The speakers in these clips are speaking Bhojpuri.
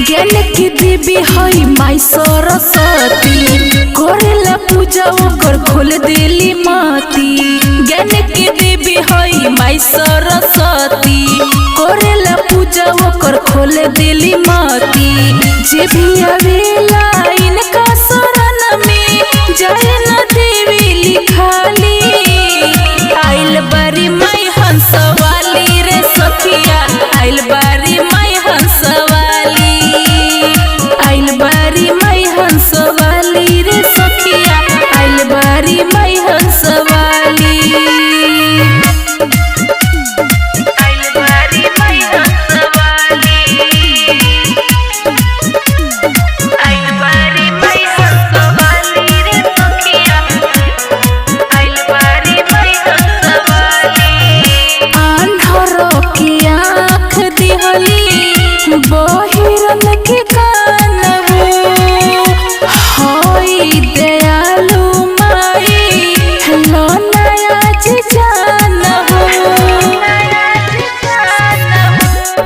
ज्ञान की देवी हई माई सरस्वती, करेला पूजा ओकर खोल देली माती। ज्ञान की देवी हई माई सरस्वती, करेला पूजा ओकर खोल देली माती। जे भी आवेला इनका शरण में जाए न देवी लिखाली। आइल बारी माई हंसवाली रे सखिया, आइल बारी माई हंसवाली, आइल बारी माई हंसवाली रे सखिया, आइल बारी माई हंसवाली। बहिरन के कान हई दयालु माई लो नया जान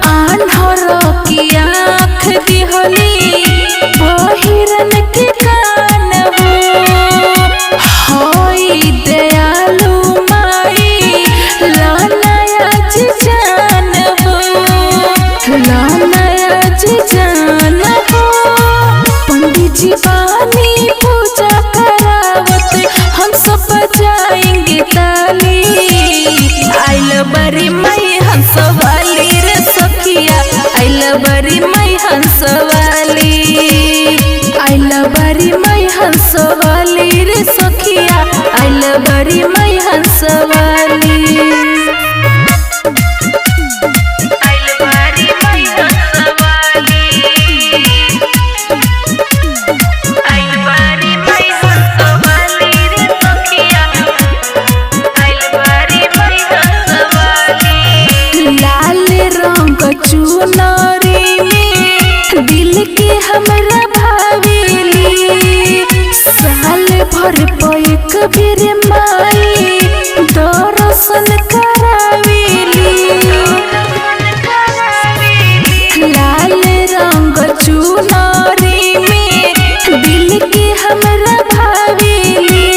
आन्हर की आँख दिहली बहिरन के कान हई दयालु माई लो नया जान जान हो। पंडित जी बानी पूजा करावत, हम सब बजाएंगे ताली। आइल बारी माई हंसवाली रे सखिया, आइल बारी माई हंसवाली, आइल बारी माई हंसवाली रे सखिया, आइल बारी माई हंसवाली। चुनरी में दिल के हमरा भावेली, साल भर पैक बेर माई दर्शन करावेली। लाल रंग चुनरी में दिल के हमरा भावेली,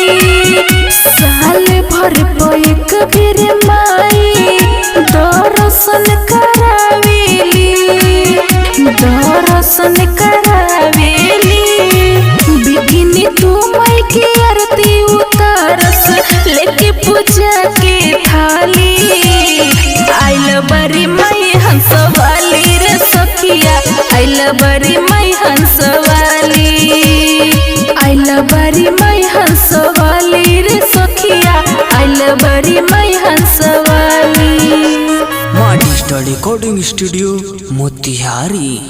साल भर पैक बेर माई दर्शन दर्शन करावेली। विभिन्न तू माई की आरती उतारस लेके पूजा के थाली। आइल बारी माई हंसवाली रे सखिया, आइल बारी माई हंसवाली, आइल बारी माई हंसवाली रे सखिया, आइल बारी माई हंसवाली। माँ डिजिटल रिकॉर्डिंग स्टूडियो मोतिहारी।